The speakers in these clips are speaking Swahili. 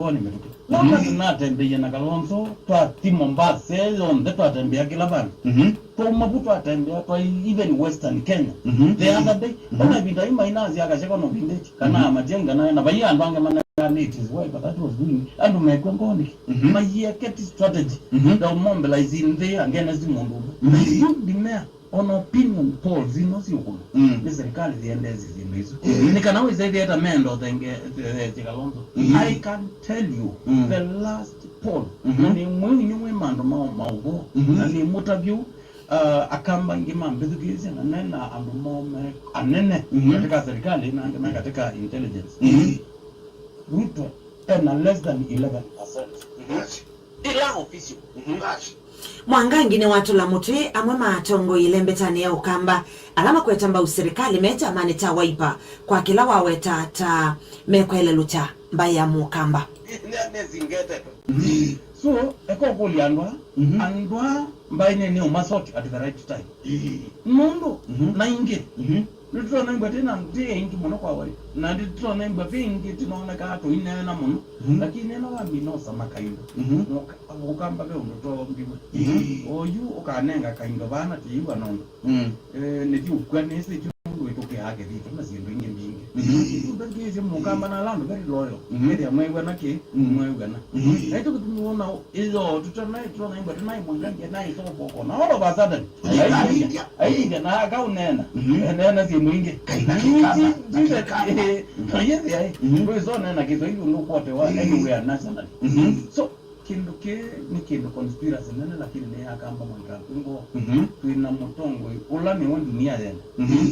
nimetuka lama tunatembea na Kalonzo twati Mombasa onde twatembea kila bana to mabuto atembea to even Western Kenya the other day ona binda inazi akashaka no bindechi kana majenga na bayi andange mana it is why but that was doing and umekongoni my year kept strategy the mobilizing there against the mundu the mayor on opinion polls inosiuko ni serikali ziendezi zimizo nikanawe zaidi hata mendo thenge Kalonzo I can tell you the last poll ni mwini nyumwe mando maugo na ni interview akamba ngima mbizikizi na nena andumome anene katika serikali na katika intelligence Ruto na less than 11%. Ila official. Mwangangi ni watu la mutwe amwe matongo ilembetani ya ukamba alama kwetamba userikali meta manita waipa kwa kila waweta ta mekwele lucha mbaya mukamba. So eko poli andwa mbaine ni umasoti at the right time. Mundu na inge. Nitro na ngwa tena ndiye ingi mono kwa wali na nitro na ngwa vingi tunaona ka to ine na mono lakini neno wa minosa makaindo ukamba be undoto mbiwe oyu ukanenga kaindo bana tiwa nondo neti ukwanese tungu itoke hake vitu na zindu ingi mbingi ubengeze mukamba na lando very loyal very amwewa na ke mwewa na naito kutuona izo tutana ngwa tena mwangange na iso poko na all of a sudden ai na ga unena nena mwingi kainakikana yeye ai ndio zona na kitu hiyo ndio pote wa anywhere national so kinduke ni kindu conspiracy nene lakini ni akamba mwanga ngo tuina mutongo ula ni wendi dunia yana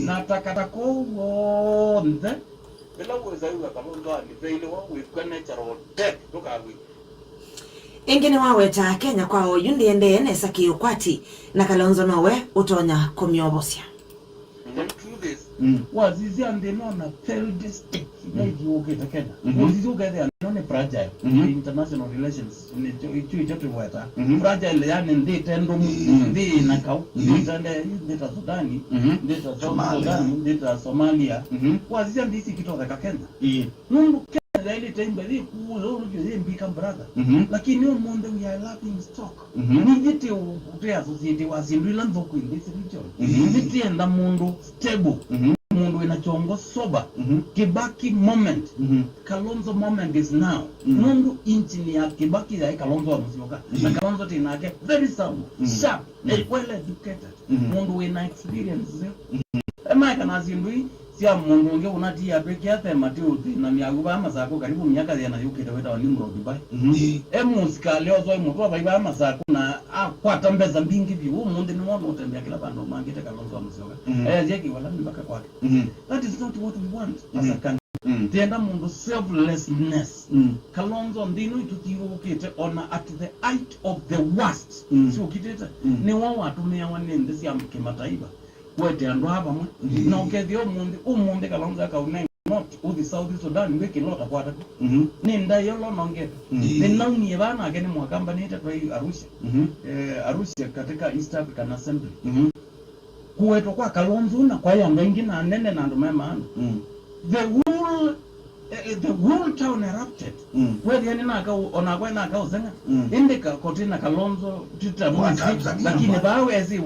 na takatako nde bila uweza yuga Kalonzo ni fail wa we natural death tukawi Engine waweta Kenya kwao yundi ende nesa kiukwati na Kalonzo nowe utonya komyobosia wazizi andenona failed state maybe okay takena wazizi ugere anone fragile international relations ni chochote wata fragile yani nditendo ndi nakau nditende ndita Sudani ndita Sudani ndita Somalia wazizi ndisi kitoka Kenya mungu Kenya ile tembe ile kuzo uje mbika brother lakini no monde we are laughing stock ni vite utea society wazindula ndoko in this region vite enda mundu stable mundu inachongo soba Kibaki moment Kalonzo moment is now mundu inchini ya Kibaki ya Kalonzo wa Musyoka na Kalonzo tinake very sound sharp well educated mundu ina experience ema kana zindui sia mundu nge unati ya peke yake Mateo na miaguba masako karibu miaka yana yukita weta walimro Dubai musika leo zo mutu abaiba masako na akwata mbeza mbingi bi mundu ni mwana utembea kila bando mangite Kalonzo wa Musyoka jeki wala mbaka kwake that is not what we want as a country tienda mundu selflessness Kalonzo ndino itutiukite ona at the height of the worst si ukiteta ni wao atumia wanende sia mkimataiba wete ando hapa mwe na ukethio umundi Kalonzo akaunenga not uthi South Sudan wiki lota kwata ni ndayo lo nongeta ni nauni bana ageni mwakamba ni ita kwa Arusha Arusha katika East African Assembly kuweto kwa Kalonzo na kwa yanga ingine anene na ndo mema the whole town erupted where yani naka onagwa naka uzenga indika kotina Kalonzo tutamuzi lakini bawe ezi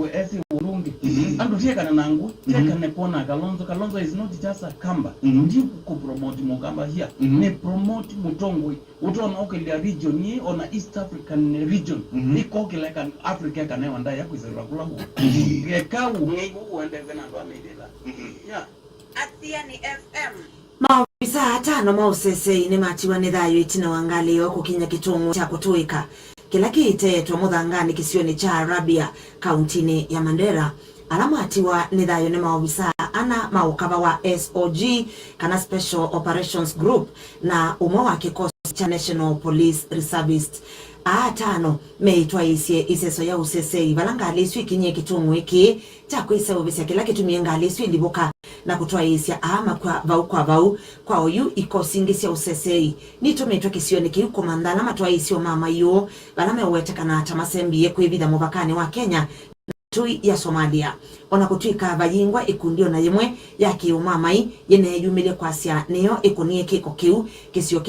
urungi ando tieka na nangu tieka ne pona Kalonzo is not just a kamba ndi ku promote mukamba here ne promote mutongwe utona okelia region ni ona East African region iko like an Africa kana wanda ya kwizera kulabu ngekawu uende vena ndo ameidela yeah Atiani FM Maofisa 5 mausese ni matiwa nithayo itina wangali wako kinya kitungu cha kutuika kila kiitetwa muthangani kisioni cha Arabia kauntini ya Mandera alama atiwa nithayo ni maofisa ana maukaba wa SOG kana Special Operations Group na umwe wa kikosi cha National Police Reservist 5 meitwa iseso ya usese balanga liswi kinye kitungu iki cha kuisa obisa kila kitumie ngaliswi ndiboka na kutoa isia ama kwa vau kwa oyu ikosingisya usesei nitumetwa kisioni kiu komandala matwa isio mama yo balame wetekana atamasembi yekwibitha mubakani wa Kenya tui ya Somalia ona kutwika bayingwa ikundio na yemwe yake umamai yene yumile kwasia neyo ikunie kiko kiu kisio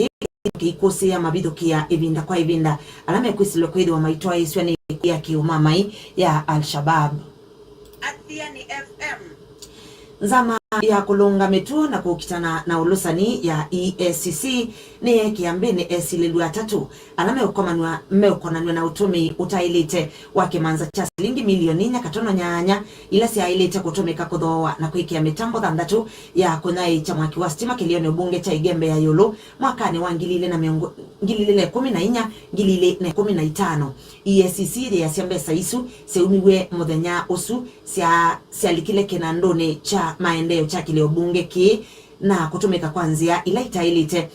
kikosi ya mabithukia ivinda kwa ivinda alame kwisilo kwithwa maitwa iswa ni ya kiumamai ya Al-Shabaab. Athiani FM. Nzama ya kulunga mituo na kukitana na ulusani ya EACC ni kiambini esililua 3 alame ukonanwa na utumi utailite wake manza cha shilingi milioni 4.8 ila si ailite kutumika kudhoa na kuikia mitambo 3 ya kunai cha mwaki wa stima kilioni ubunge cha Igembe ya Yulu mwakani wa ngilile 14 ngilile 15. EACC ya siambesa isu seumiwe muthenya usu sialikile kinandone cha maendeo cha kilio bunge ki na kutumika kwanzia ila itailite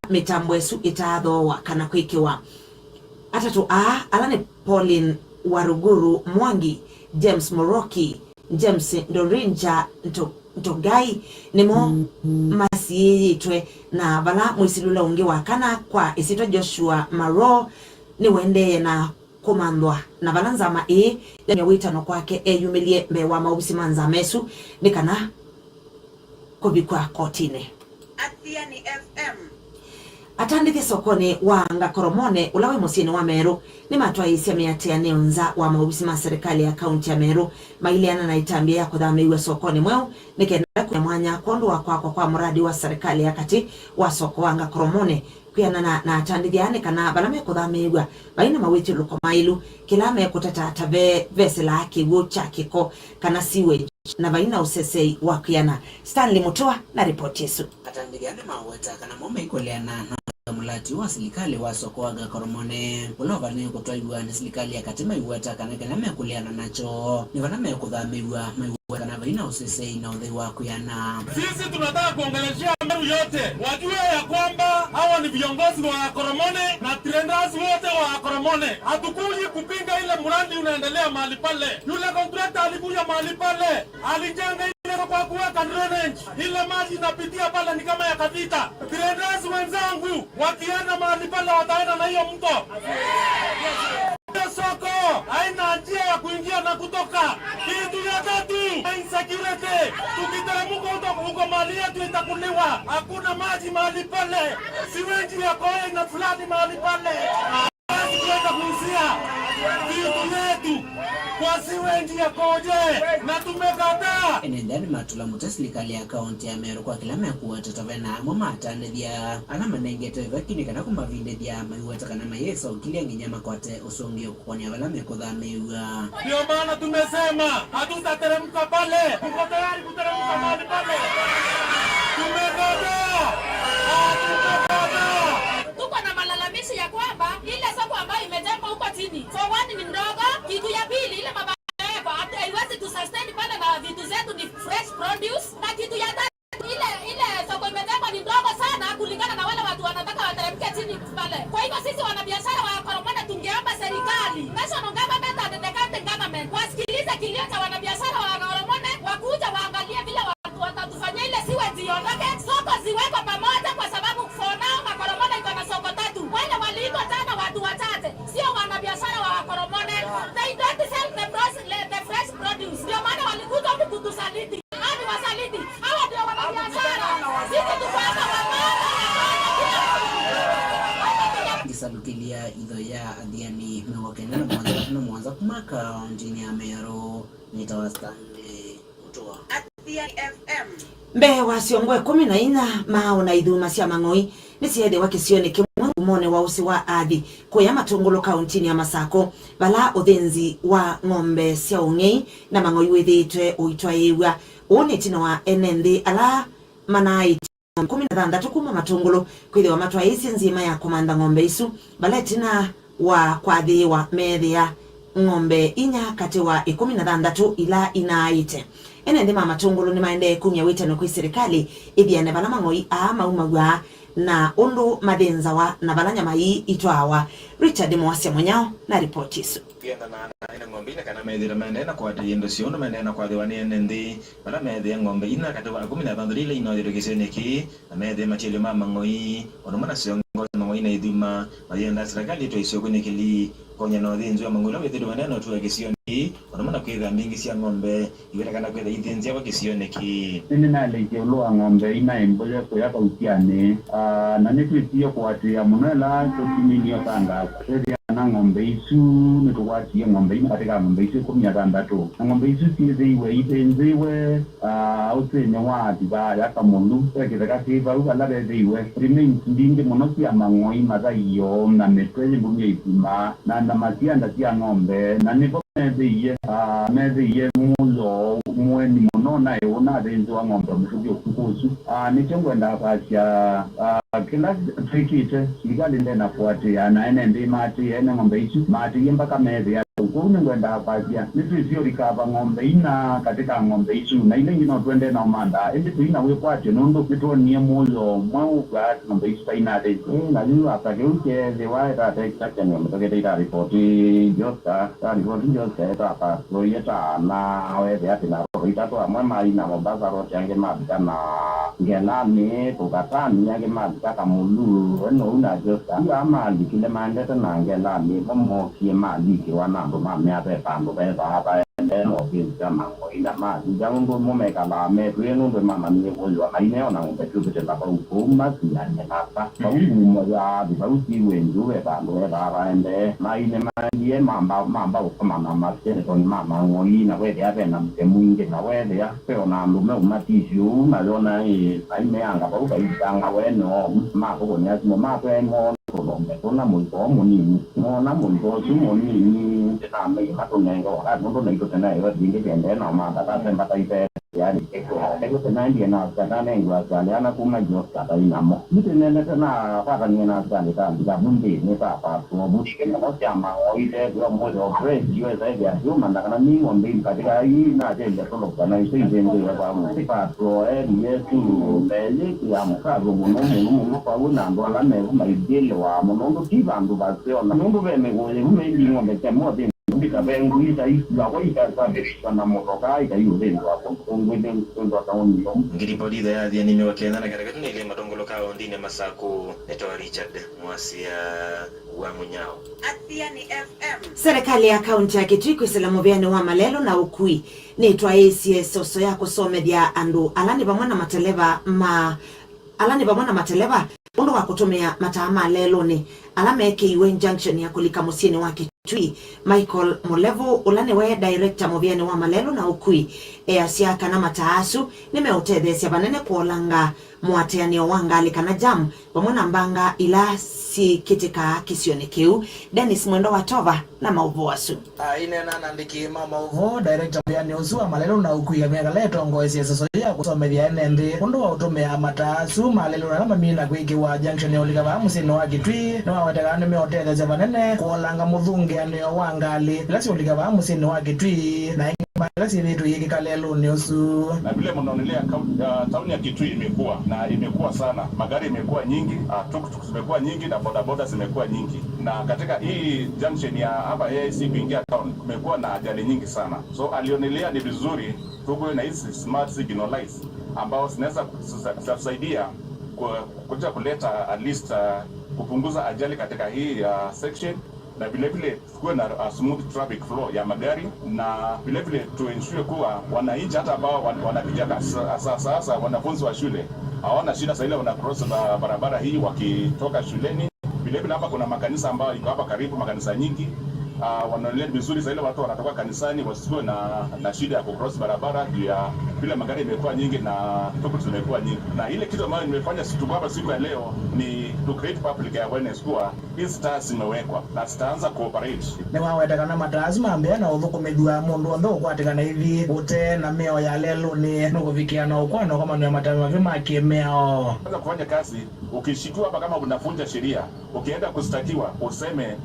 mitambo esu itadhoa kana kwikiwa atatu alane Pauline Waruguru Mwangi, James Moroki, James Ndorinja Ntogai nimo masiyitwe na vala mwisilula unge wakana kwa isitwa Joshua Maro ni wende na komandwa na balanzama ya witano kwake yumilie mbewa maubisi manza mesu nikana kubikwa kotine. Athiani FM. Atandike sokoni wanga koromone ulawe musini wa Meru ni matwa isi ya miatia neonza wa maubisi ma serikali ya kaunti ya Meru mailiana na itambia ya kudhamiwe sokoni mweo nikenda kunyamwanya kondoa kwa mradi wa serikali ya kati wa soko wanga koromone kuyana na atandike kana balame kudhamiwa baina mawiti lukomailu kilame kutata atave vesela kiwu chakiko kana siwe na baina usesei wakuyana. Stanley Mutua na ripoti yesu. Atandike maweta kana mome ikoleana na mulati wa serikali wa soko waga koromone ulova ni kutoiwa na serikali ya katima iwata kana kana kuliana nacho ni vaname kudhamiwa maiwa kana baina usesei na udhi wakuyana. Sisi tunataka kuongeleshia Meru yote wajue ya kwamba hawa ni viongozi wa koromone na trenders wote wa koromone. Hatukuji kupinga ile mradi unaendelea mahali pale. Yule contractor alikuja mahali pale alijenga ile kwa kuweka drainage ile maji inapitia pale ni kama ya kavita. Trenders wenzangu wakienda mahali pale wataenda na hiyo mto. Soko haina njia ya kuingia na kutoka. Kitu ya tatu insecurity. Tukiteremka huko mali yetu itakuliwa. Hakuna maji mahali pale. Siwenji ya koe na fulani mahali pale. Tuweza kuhusia vitu yetu kwa siwenji ya koje na tumekataa. Enendani matula muta serikali ya kaunti ya Meru kwa kilame ya kuwa tatavena mama atane dia anama nengeto evakini kana kumavinde dia maiwata kana mayesa ukilia nginyama kwate usongio kwani avalame kudhamewa. Ndio maana tumesema hatutateremka pale. Tuko tayari kuteremka mahali pale. Tumekataa. Tuko na malalamishi ya kwamba ile soko ambayo imejengwa huko chini for one ni ndogo, kitu ya pili ile mabaya haiwezi tu sustain pale na vitu zetu ni fresh produce, na kitu ya tatu ile soko imejengwa ni ndogo sana kulingana na wale watu wanataka wateremke chini pale. Kwa hivyo sisi wanabiashara wa koromone tungeomba serikali, national government and the county government wasikilize kilio cha wanabiashara wa koromone, wakuja waangalie vile watu watatufanyia ile siwe ziondoke, soko ziwekwe pamoja kwa sababu for now koromone iko na soko 3. Wale waliitwa tena watu wachache, sio wanabiashara wa koromone. They don't sell the fresh produce. Ndio maana walikuja huku kutusaliti. Hadi wasaliti. Hawa ndio wanabiashara. Sisi tuko hapa Gisadukilia idho ya Athiani mewakena na mwanza kumaka njini ya Meru nitawastane Mutua. Athiani FM. Mbe wasiongwe 14 mao na idhuma cia mang'oi nisiede wakisione kimone wa usi wa adhi kuya Matungulu kauntini ya Masako bala uthenzi wa ng'ombe cia ung'ei na mang'oi withitwe uitwa iwa unitina wa enendi ala manai 16 kuma Matungulu kwithiwa matwa isi nzima ya komanda ng'ombe isu bala tina wa kwathiwa methia ng'ombe inya kati wa 16 ila inaite enendi mama Matungulu ni maende kumya witano kwa serikali ithiane bala mang'oi maumagwa na undu madenza wa na balanya mai itwawa. Richard Mwasya Munyao na ripoti isu. Kienda na ina ng'ombe ina kana methira mendena kwa tiendo siono mendena kwa thiwani enendi bala methia ng'ombe ina kati wa 16 ile ino gisene ki na methia machele mama ng'oi ono mana siongo ng'oi na iduma mayenda serikali to isoko nikili konya no thinzi wa mangula wethe wanano tu akisioni wanamana kwetha mingi cia ng'ombe iwera kana kwetha ithinzi wa kisione ki nini na leke lo ng'ombe ina emboje ko ya kautiane na nitwitio kwatia munela tukiminio tanga seria na ng'ombe isu nitwatie ng'ombe ina katika ng'ombe isu 16 na ng'ombe isu tiziwe ithenziwe uthenye wa diba ya kamunu ekitheka kiva ukala bethiwe remains ndingi muno cia mang'oi mathaiyo na metwe mbumia itima na matianda cia ng'ombe na nipo methiye mulo mweni muno na eona thenzi wa ng'ombe mutubio kukusu nichengwenda kwacia kila trikite sigali ndena kuatia na ene ndi mati ene ng'ombe isu mati mpaka methi ya ukuni ngwenda kwacia nitwizio rikava ng'ombe ina katika ng'ombe isu na ile ngino twende na umanda ende tuina we kwacia nondo kitonie mulo mwau ga ng'ombe isu ina de na yu atageuke the why that exactly mtoke data report josta report josta hapa royeta na wewe atina roita amwe mali na Mombasa rote yange mabika na ngelani tukatani yange mabika kamulu eno una josta ya mali kile mandeta na ngelani momo kie mali kiwana ndo mame ape pando be baba eno binza mango ina mali jango momeka la me twenu ndo mama ni wolwa maine ona ngopetubete la kuma sianye napa baumumo ya bauti wenju be pando be baba ende maine mandie mamba ukama mama tene mama ngolina wede ape na mtemuinge na wede ya pero na ndume umatishu malona aime anga bauka isanga weno mako konya simo mako eno lombe kuna mulko munini mona mulko sumonini tena me hatonengo ndo na itotena ewa dinge tende na mama tata mbata ipe yani eko tena ndiye na kana ngwa kana ana kuma josta tainamo nitenene tena pata niena sana kanda bundi ni papa tuobuti kama chama oide kwa moyo fresh iwe zaidi ya human na kana ningo mbili katika hii na tende solo kana isi ndio kwa msipa pro yesu bele ya mkazo muno kwa una ndo ala me maidele wa muno tiba ndo baseo na ndo beme ngole umelingo mbetemo bisa bengu isa isla kwa ikasabirisha na motoka ikayudengo hapo ngwende ndo taoni ngiripoti da ya ni mewakena na katika ile madongolo kao ndine Masaku eto Richard Mwasia wa Munyao Athiani FM. Serikali ya kaunti ya Kitui kwisela mubiani wa Malelo na Ukui nitwa ACS soso yako somethia andu alani bamwana mateleva undu wa kutumia matama lelo ni alama eke iwe junction ya kulika musieni wa Kitui Michael Mulevu ulani we director mubiani wa Malelo na Ukui siaka na mataasu nimeutethesya banene kuolanga mwateanio wangali kana jamu pamwana mbanga ila si kitika kisione kiu Dennis Mwendo wa Tova na mauvo asu ine nana ndiki mauvo director mubiani uzua Malelo na Ukui ya miaka leto ngoezi soso ya kusomethia enende undu wa utumia mataasu Malelo na mamina kwiki wa junction ya ulika ba musini wa Kitui na watakane meotethesya banene kuolanga muthungi anio wangali lasi ulika ba musini wa Kitui na basi vitu hiki kalelo ni usu na vile mnaonelea tauni ya Kitui imekuwa sana, magari imekuwa nyingi, tuktuk zimekuwa nyingi na bodaboda zimekuwa nyingi, na katika hii junction ya hapa AIC kuingia town kumekuwa na ajali nyingi sana. So alionelea ni vizuri tuwe na hizi smart signal lights ambao zinaweza kusaidia kuja kuleta at least kupunguza ajali katika hii section, na vile vile kuwe na smooth traffic flow ya magari, na vile vile to ensure kuwa wananchi hata ambao wanapitia sasa wanafunzi wa shule hawana shida sasa ile wana cross barabara hii wakitoka shuleni. Vile vile hapa kuna makanisa ambayo iko hapa karibu, makanisa nyingi wanaendelea vizuri sasa ile watu wanatoka kanisani wasiwe na shida ya cross barabara juu ya vile magari imekuwa nyingi na tuktuk zimekuwa nyingi. Na ile kitu ambayo nimefanya hapa siku ya leo ni to create public awareness kuwa hizi stars zimewekwa na zitaanza cooperate. Ne waweteka na mataazi mambe na uthukumithua mundu ndo kwatikana hivi ute na meo ya lelo ni nukuvikia na ukwano kama ni matama vima kimeo. Kwanza kufanya kazi ukishikiwa hapa kama unavunja sheria, ukienda kustakiwa useme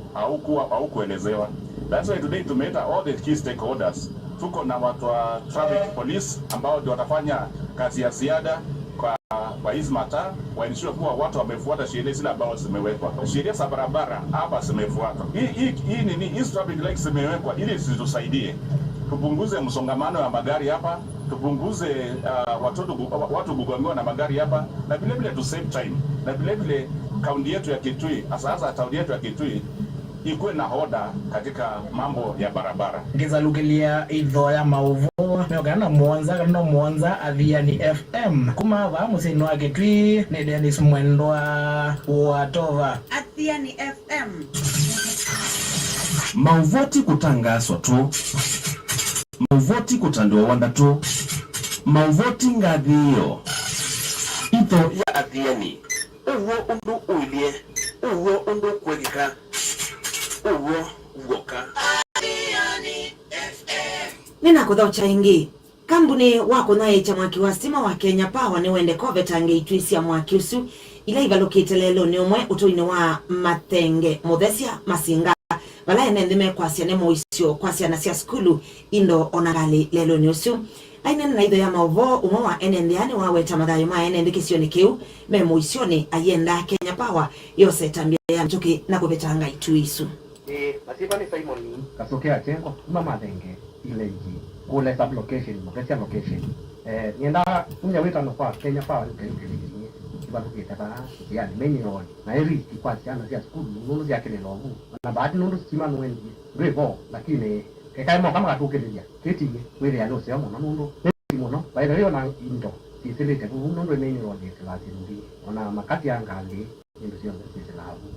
haukuelezewa. That's why today tumeita all the key stakeholders. Tuko na watu wa traffic police ambao ndio watafanya kazi ya ziada kwa hizi mataa, waensure kuwa watu wamefuata sheria zile ambazo zimewekwa. Sheria za barabara hapa zimefuatwa. Hii traffic lights zimewekwa ili zitusaidie tupunguze msongamano wa magari hapa, tupunguze watu kugongewa na magari hapa, na vile vile to save time. Na vile vile kaunti yetu ya Kitui, hasa tauni yetu ya Kitui ikuwe na hoda katika mambo ya barabara. Ngizalukilia idho ya mauvo meogana Mwanza kana Mwanza Athiani FM kuma va musino wake twi ni Dennis Mwendwa wa Tova Athiani FM. Mauvoti kutangazwa tu, mauvoti kutandiwa wanda tu, mauvoti ngadhiyo ito ya Athiani. Uwo undu uilie, uwo undu kwegika, uwo ugoka. Athiani FM. Nina kutha uchaingi kambuni wako naye cha mwaki wa stima wa Kenya Power ni wende kovetange itwisi ya mwaki usu ila ivalokite lelo ni umwe utoine wa Matenge Muthesia Masinga wala enendime kwasya nemo isio kwasya na sia skulu indo onagali lelo ni usu aina na idho ya maovo umwe wa enendiani wa weta madhayo ma enendikisioni kiu memo isioni ayenda Kenya Power yose tambia ya mchuki na kuvetanga ituisu. Masipa ni Simon kasokea chengo kuma Matenge ile nji kule sub location Muthesia location nienda kunya weta no kwa Kenya Power ni bado kitaka yani mimi road na hivi kwa sana sia skulu nundu yake ni longu na baadhi nundu sima nwendi revo lakini kama kama katukelia kiti wewe ya lose amo nundu muno baada hiyo na indo isilete nundu mimi road ya ndi ona makati angali ndio sio sisi labu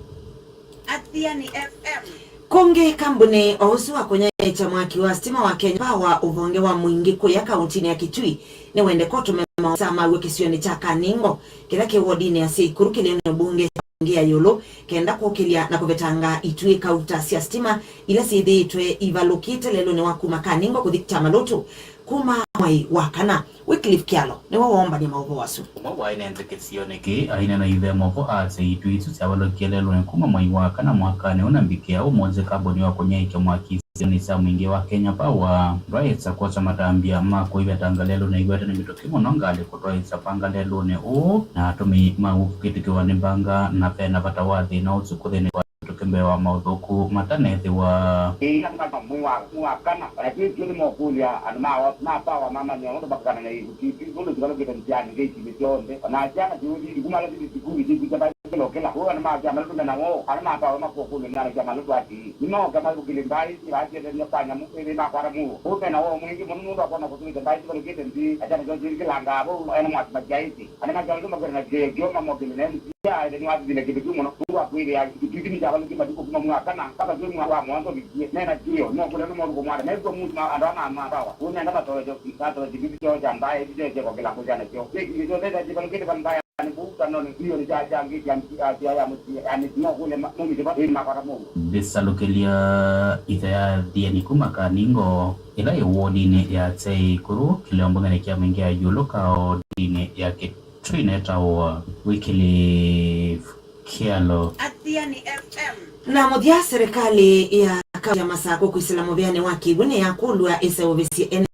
Athiani FM. Konge kambune ohusu wa kwenye cha mwaki wa stima wa Kenya Power uvonge wa mwingi kuya kauntini ya Kitui ni wende koto mema sama wekisioni cha Kaningo kila kiwodini ya Sikuru kile bunge ngia yolo kenda kukilia na kuvetanga Itui kauta sia stima ila sithi itwe ivalokite lelo ni wakuma Kaningo kuthikita maloto kuma mwai wakana Wycliffe Kialo ni waomba ni mauvo wasu mwa inenze kisioneki aina na idhe moko ase Itui isu siawalokia lelo ni kuma mwai wakana mwakane unambikia umoze kaboni wako nyaike mwaki ni sa mwingi wa Kenya Power right kwa sama tambia mako ibe tangalelo na igweta ni mitokimo nongale kutoa isapanga lelo ne o na tumi maukitikiwa ni banga na pena patawadhi na utsukudheni wa tukembe wa maudhuku matanezi wa kama mwakana lakini mokulia anama na Power mama ni ndo bakana na hivi kitu ndo tukalo kita mtiani ngeti mitonde na jana juzi kumala sikuli jikita lokela huwa na maji amalu na wao ana Power makokule na jamaa lu ati no kama kulimbai ndio fanya mukele na kwa mu upe na wao mwingi mundu akona kutumika ndai kwa kile ndi acha ndio jiriki langa hapo ana mwati majaiti ana majaiti magari na geo mama mokele na ya ile ni watu vile kitu muno kwa kweli ya kitu ni jamaa kima diko kuma mwakana kama ndio mwa mwanzo bikie na ndio no kule no mwa mwana na hizo mtu andana na Power una ndaba tojo kisato jibibi cho jambaye bije kwa kila kujana kio kile ndio ndio jibangu kile bandaya ni buka no ndio ni jaja ngiti ya mti no kule mimi jiba ina kwa Mungu desalokelia idha diani kuma Kaningo ila yewodine ya tsei kuru kileombonga ne kia mengia yuloka o dine ya Kitrineta wa Wycliffe Kialo Athiani FM. na muthia serikali ya kaunti ya Masako kuislamu vyane wakibune ya kulwa SOVC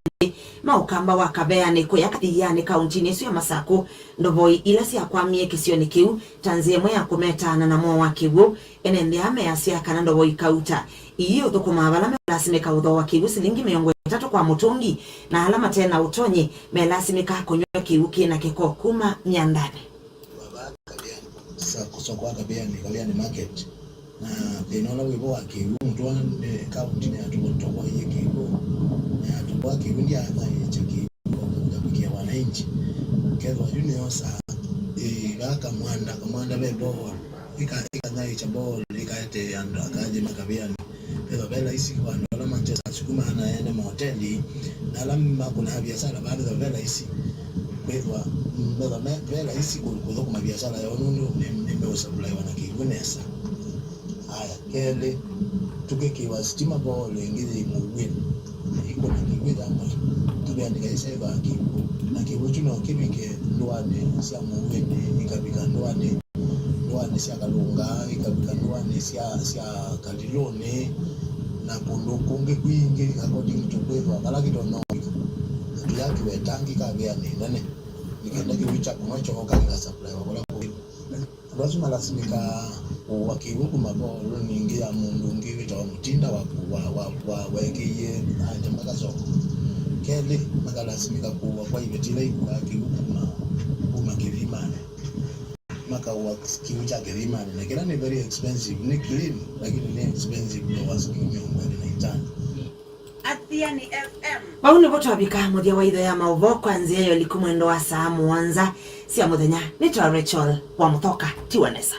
maukamba wakabeane ko yakathiane kauntini isu ya Masako ndovoi ila sia kwamie kisioni kiu tanzie mwe ya kumetana na mwa wakibu enende ame asia kana ndovoi kauta iyo thukuma abalame lasimika udho wakibu silingi 300 kwa mutungi na alama tena utonyi melasimika konywa kiu kina kiko kuma nyandani sa kusoko akabeane kaliani market na penola wibo wakibu mtwa kauntini ya tuwa yekibu na tuwa kibu ndia na cheki kuja wananchi kezo junior sa gaka mwanda bebo ika na ichabo ikaete ando akaje makabiani pedo bela isi kwa ndo Manchester sukuma na ene hoteli na lamma kuna biashara baada ya bela isi kwa ndo bela isi kuzo kwa biashara ya nundu nimeusupply wanakigunesa haya kele tukekiwa stima bole ngili muwini iko na kigwida ama tubiandika iseva kibu na kibu chuno kibike ndwane sia muwini ikabika ndwane sia kalunga ikabika ndwane sia kalilone na punduku ngekwingi according to kweva balaki dono tuyaki wetangi kabeane nene nikaenda kiwicha kumacho okanga supply wakola ko lazima lasimika wakibuku mabolo ningi ya mundu ngiwi tawa mutinda wa wekiye anje makaso kele magalasimika kuwa kwa ibetile ikuwa kibuku na kuma kilimane maka wa kiu cha kirima na kila ni very expensive ni clean lakini ni expensive kwa wasikiu na itani Athiani FM. Bauni boto abika mudia wa idha ya mauvo kwanzia yo likumwendo wa saa muanza siya muthenya nitwa Rachel wa Muthoka Tiwanesa.